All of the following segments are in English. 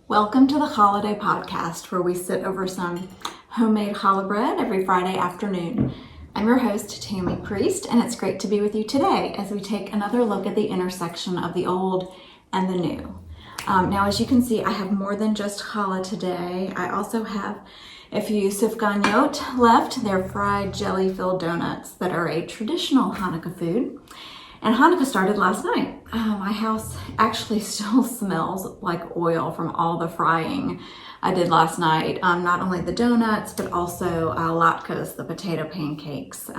Welcome to the Holiday Podcast, where we sit over some homemade challah bread every Friday afternoon. I'm your host, Tammy Priest, and it's great to be with you today as we take another look at the intersection of the old and the new. Now, as you can see, I have more than just challah today. I also have a few sufganiyot left. They're fried jelly-filled donuts that are a traditional Hanukkah food. And Hanukkah started last night. My house actually still smells like oil from all the frying I did last night. Not only the donuts, but also latkes, the potato pancakes,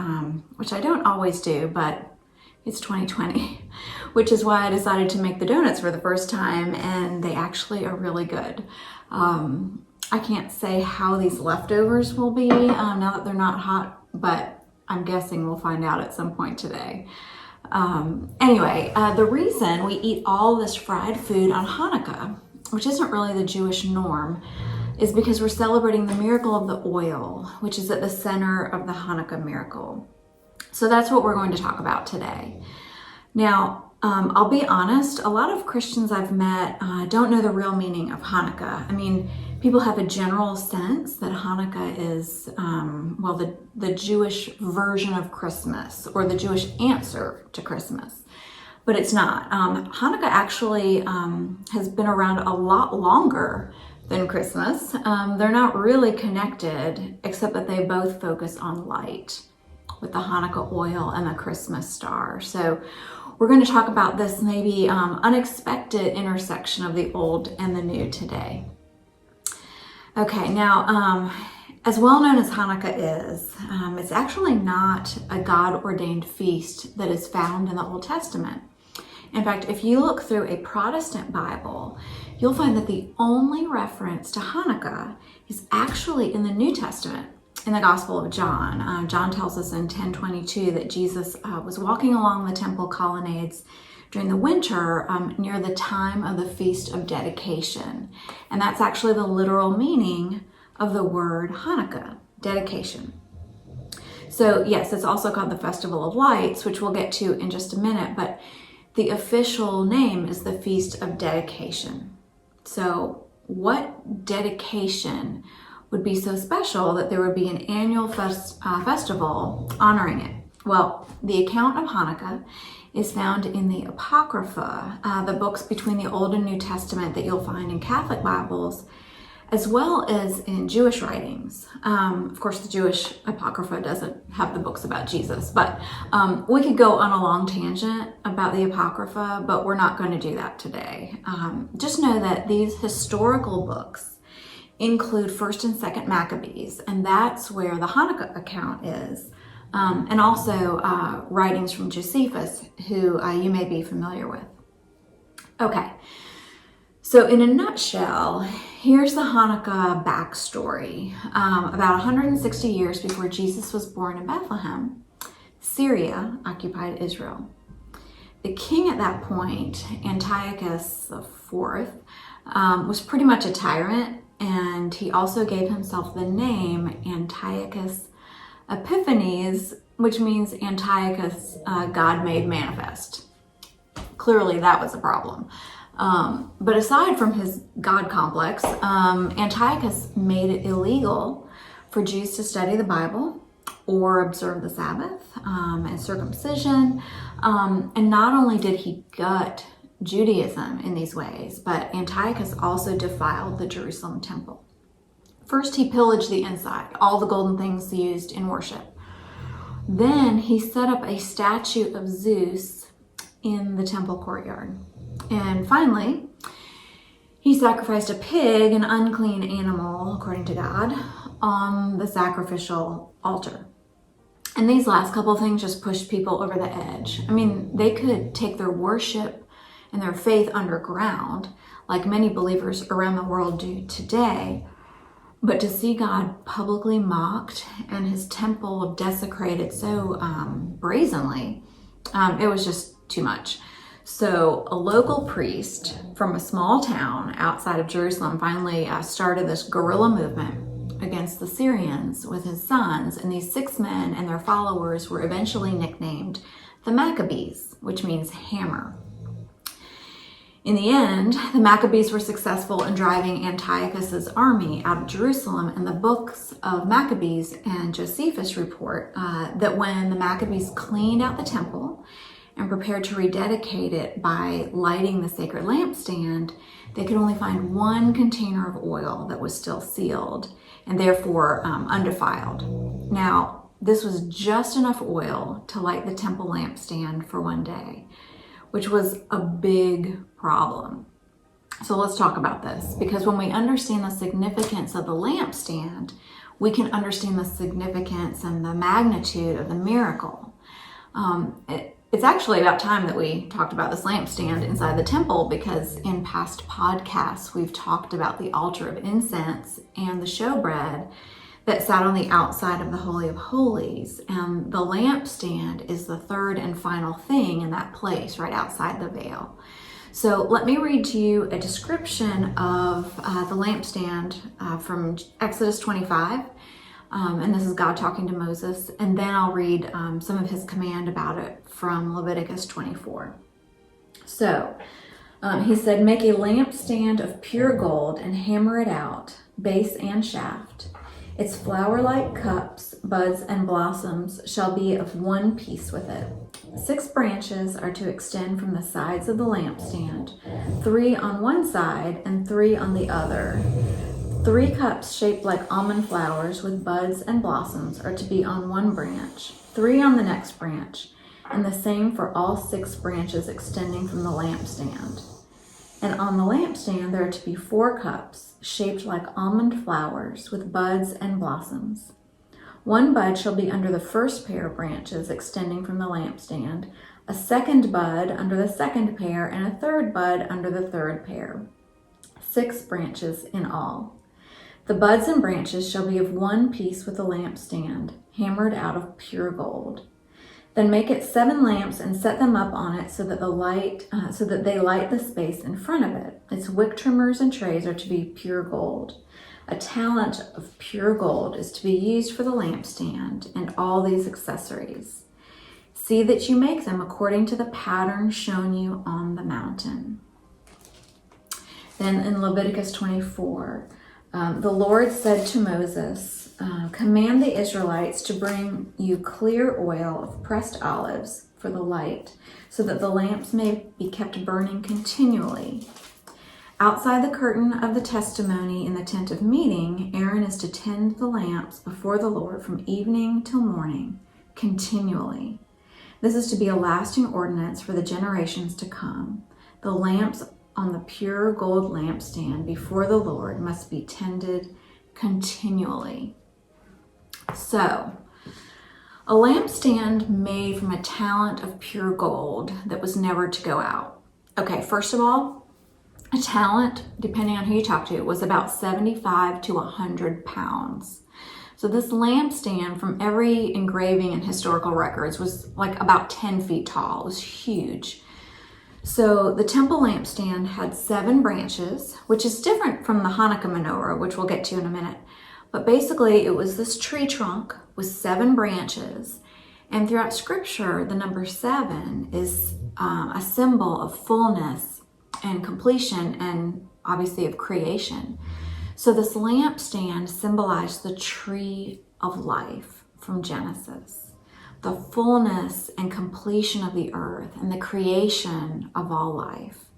which I don't always do, but it's 2020, which is why I decided to make the donuts for the first time, and they actually are really good. I can't say how these leftovers will be now that they're not hot, but I'm guessing we'll find out at some point today. Anyway, the reason we eat all this fried food on Hanukkah, which isn't really the Jewish norm, is because we're celebrating the miracle of the oil, which is at the center of the Hanukkah miracle. So that's what we're going to talk about today. Now, I'll be honest, a lot of Christians I've met don't know the real meaning of Hanukkah. I mean, people have a general sense that Hanukkah is, the Jewish version of Christmas, or the Jewish answer to Christmas. But it's not. Hanukkah actually has been around a lot longer than Christmas. They're not really connected, except that they both focus on light, with the Hanukkah oil and the Christmas star. So we're going to talk about this maybe unexpected intersection of the old and the new today. Okay, now, as well known as Hanukkah is, it's actually not a God-ordained feast that is found in the Old Testament. In fact, if you look through a Protestant Bible, you'll find that the only reference to Hanukkah is actually in the New Testament, in the Gospel of John. John tells us in 10:22 that Jesus was walking along the temple colonnades during the winter near the time of the Feast of Dedication. And that's actually the literal meaning of the word Hanukkah, dedication. So yes, it's also called the Festival of Lights, which we'll get to in just a minute, but the official name is the Feast of Dedication. So what dedication would be so special that there would be an annual festival honoring it? Well, the account of Hanukkah is found in the Apocrypha, the books between the Old and New Testament that you'll find in Catholic Bibles, as well as in Jewish writings. Of course, the Jewish Apocrypha doesn't have the books about Jesus, but we could go on a long tangent about the Apocrypha, but we're not going to do that today. Just know that these historical books include 1st and 2nd Maccabees, and that's where the Hanukkah account is. And also writings from Josephus, who you may be familiar with. Okay, so in a nutshell, here's the Hanukkah backstory. About 160 years before Jesus was born in Bethlehem, Syria occupied Israel. The king at that point, Antiochus IV, was pretty much a tyrant, and he also gave himself the name Antiochus Epiphanes, which means Antiochus, God made manifest. Clearly that was a problem. But aside from his God complex, Antiochus made it illegal for Jews to study the Bible or observe the Sabbath and circumcision. And not only did he gut Judaism in these ways, but Antiochus also defiled the Jerusalem temple. First, he pillaged the inside, all the golden things used in worship. Then he set up a statue of Zeus in the temple courtyard. And finally, he sacrificed a pig, an unclean animal, according to God, on the sacrificial altar. And these last couple of things just pushed people over the edge. I mean, they could take their worship and their faith underground, like many believers around the world do today. But to see God publicly mocked and his temple desecrated so brazenly, it was just too much. So a local priest from a small town outside of Jerusalem finally started this guerrilla movement against the Syrians with his sons, and these 6 men and their followers were eventually nicknamed the Maccabees, which means hammer. In the end, the Maccabees were successful in driving Antiochus's army out of Jerusalem, and the books of Maccabees and Josephus report that when the Maccabees cleaned out the temple and prepared to rededicate it by lighting the sacred lampstand, they could only find one container of oil that was still sealed and therefore undefiled. Now, this was just enough oil to light the temple lampstand for one day, which was a big problem. So let's talk about this, because when we understand the significance of the lampstand, we can understand the significance and the magnitude of the miracle. It's actually about time that we talked about this lampstand inside the temple, because in past podcasts, we've talked about the altar of incense and the showbread that sat on the outside of the Holy of Holies. And the lampstand is the third and final thing in that place right outside the veil. So let me read to you a description of the lampstand from Exodus 25. And this is God talking to Moses. And then I'll read some of his command about it from Leviticus 24. So he said, "Make a lampstand of pure gold and hammer it out, base and shaft. Its flower-like cups, buds, and blossoms shall be of one piece with it. 6 branches are to extend from the sides of the lampstand, 3 on one side and 3 on the other. 3 cups shaped like almond flowers with buds and blossoms are to be on one branch, 3 on the next branch, and the same for all 6 branches extending from the lampstand. And on the lampstand there are to be 4 cups shaped like almond flowers with buds and blossoms. 1 bud shall be under the first pair of branches extending from the lampstand, a 2nd bud under the 2nd pair, and a 3rd bud under the 3rd pair. 6 branches in all. The buds and branches shall be of one piece with the lampstand, hammered out of pure gold. Then make it 7 lamps and set them up on it so that they light the space in front of it. Its wick trimmers and trays are to be pure gold. A talent of pure gold is to be used for the lampstand and all these accessories. See that you make them according to the pattern shown you on the mountain." Then in Leviticus 24, the Lord said to Moses, "Command the Israelites to bring you clear oil of pressed olives for the light, so that the lamps may be kept burning continually. Outside the curtain of the testimony in the tent of meeting, Aaron is to tend the lamps before the Lord from evening till morning, continually. This is to be a lasting ordinance for the generations to come. The lamps on the pure gold lampstand before the Lord must be tended continually." So, a lampstand made from a talent of pure gold that was never to go out. Okay, first of all, a talent, depending on who you talk to, was about 75 to 100 pounds. So this lampstand, from every engraving and historical records, was like about 10 feet tall. It was huge. So the temple lampstand had 7 branches, which is different from the Hanukkah menorah, which we'll get to in a minute. But basically, it was this tree trunk with 7 branches. And throughout Scripture, the number 7 is a symbol of fullness and completion, and obviously of creation. So this lampstand symbolized the tree of life from Genesis, the fullness and completion of the earth and the creation of all life.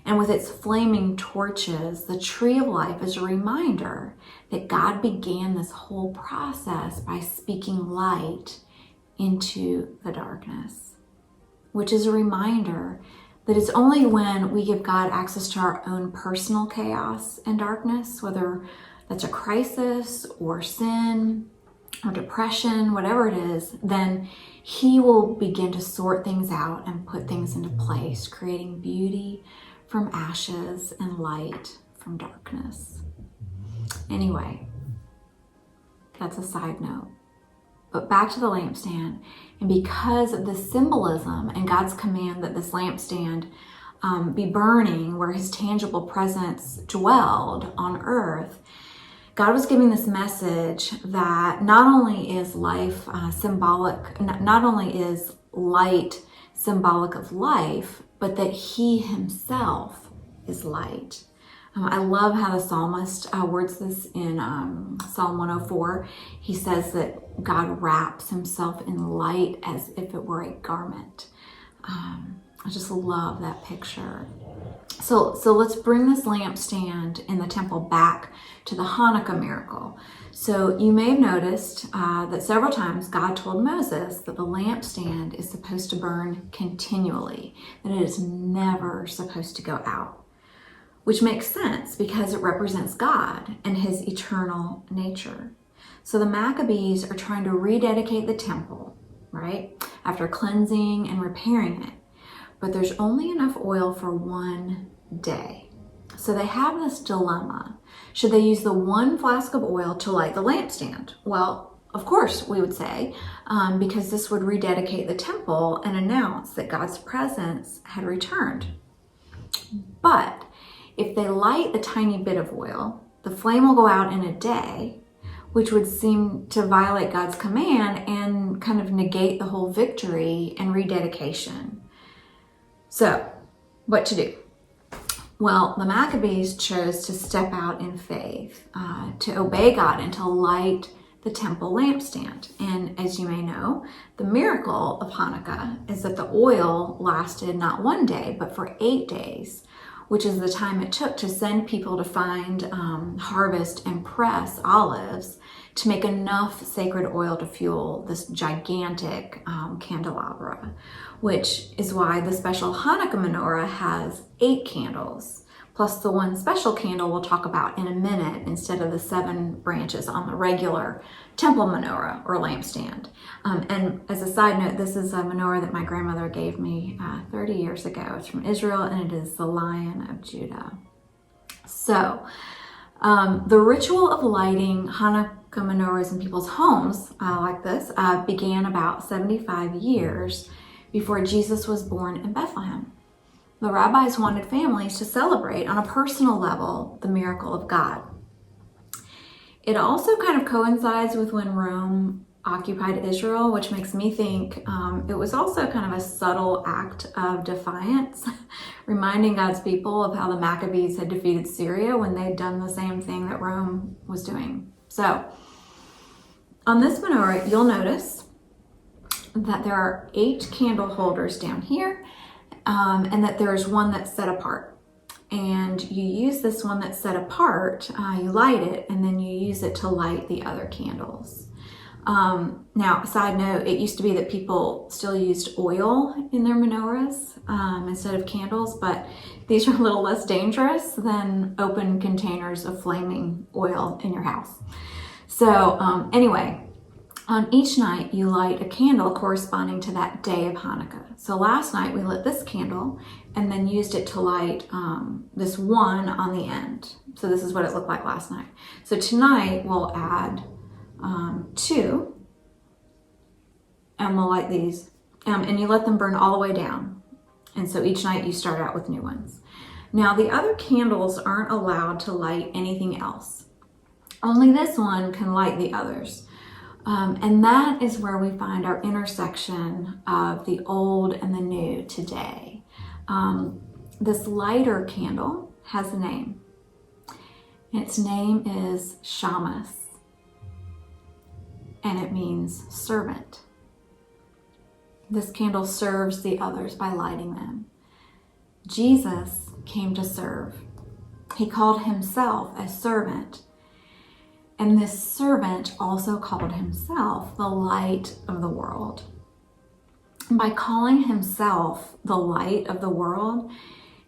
And with its flaming torches, the tree of life is a reminder that God began this whole process by speaking light into the darkness, which is a reminder that it's only when we give God access to our own personal chaos and darkness, whether that's a crisis or sin or depression, whatever it is, then He will begin to sort things out and put things into place, creating beauty from ashes and light from darkness. Anyway, that's a side note. But back to the lampstand. And because of the symbolism and God's command that this lampstand be burning where His tangible presence dwelled on earth, God was giving this message that not only is life symbolic, not only is light symbolic of life, but that he himself is light. I love how the psalmist words this in Psalm 104. He says that God wraps himself in light as if it were a garment. I just love that picture. So let's bring this lampstand in the temple back to the Hanukkah miracle. So you may have noticed that several times God told Moses that the lampstand is supposed to burn continually, that it is never supposed to go out. Which makes sense because it represents God and his eternal nature. So the Maccabees are trying to rededicate the temple, right? After cleansing and repairing it. But there's only enough oil for one day. So they have this dilemma. Should they use the one flask of oil to light the lampstand? Well, of course, we would say, because this would rededicate the temple and announce that God's presence had returned. But if they light a tiny bit of oil, the flame will go out in a day, which would seem to violate God's command and kind of negate the whole victory and rededication. So, what to do? Well, the Maccabees chose to step out in faith, to obey God and to light the temple lampstand. And as you may know, the miracle of Hanukkah is that the oil lasted not one day, but for 8 days, which is the time it took to send people to find, harvest, and press olives to make enough sacred oil to fuel this gigantic candelabra, which is why the special Hanukkah menorah has 8 candles, plus the one special candle we'll talk about in a minute instead of the 7 branches on the regular temple menorah or lampstand. And as a side note, this is a menorah that my grandmother gave me 30 years ago. It's from Israel, and it is the Lion of Judah. So the ritual of lighting Hanukkah menorahs in people's homes like this began about 75 years before Jesus was born in Bethlehem. The rabbis wanted families to celebrate on a personal level the miracle of God. It also kind of coincides with when Rome occupied Israel, which makes me think it was also kind of a subtle act of defiance, reminding God's people of how the Maccabees had defeated Syria when they'd done the same thing that Rome was doing. So on this menorah, you'll notice that there are 8 candle holders down here, and that there's one that's set apart. And you use this one that's set apart, you light it, and then you use it to light the other candles. Now, side note, it used to be that people still used oil in their menorahs instead of candles, but these are a little less dangerous than open containers of flaming oil in your house. So anyway, on each night you light a candle corresponding to that day of Hanukkah. So last night we lit this candle and then used it to light this one on the end. So this is what it looked like last night. So tonight we'll add 2, and we'll light these, and you let them burn all the way down. And so each night you start out with new ones. Now the other candles aren't allowed to light anything else. Only this one can light the others. And that is where we find our intersection of the old and the new today. This lighter candle has a name. Its name is Shamas, and it means servant. This candle serves the others by lighting them. Jesus came to serve. He called himself a servant. And this servant also called himself the light of the world. And by calling himself the light of the world,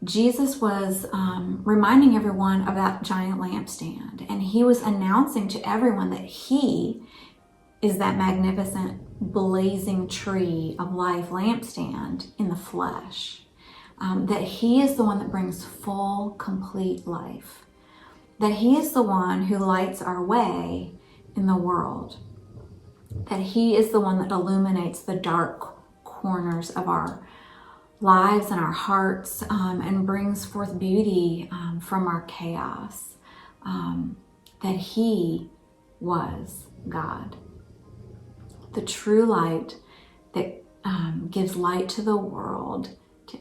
Jesus was reminding everyone of that giant lampstand. And he was announcing to everyone that he is that magnificent blazing tree of life lampstand in the flesh. That he is the one that brings full, complete life. That he is the one who lights our way in the world. That he is the one that illuminates the dark corners of our lives and our hearts, and brings forth beauty from our chaos. That he was God. The true light that gives light to the world,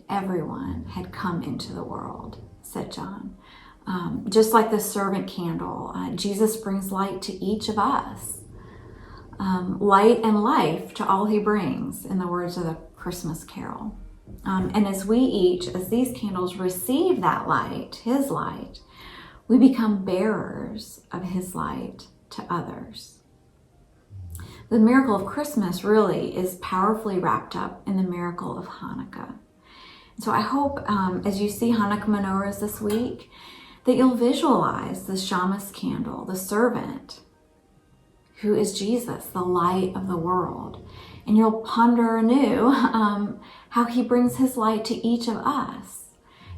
everyone had come into the world, said John. Just like the servant candle, Jesus brings light to each of us. Light and life to all he brings, in the words of the Christmas carol. And as we each, as these candles receive that light, his light, we become bearers of his light to others. The miracle of Christmas really is powerfully wrapped up in the miracle of Hanukkah. So I hope as you see Hanukkah menorahs this week, that you'll visualize the shamus candle, the servant, who is Jesus, the light of the world. And you'll ponder anew how he brings his light to each of us,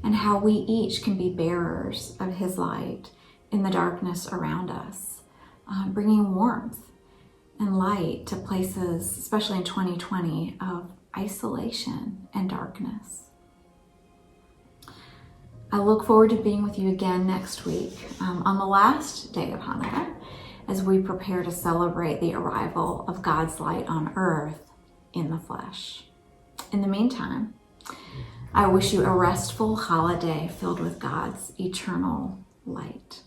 and how we each can be bearers of his light in the darkness around us, bringing warmth and light to places, especially in 2020, of isolation and darkness. I look forward to being with you again next week on the last day of Hanukkah, as we prepare to celebrate the arrival of God's light on earth in the flesh. In the meantime, I wish you a restful holiday filled with God's eternal light.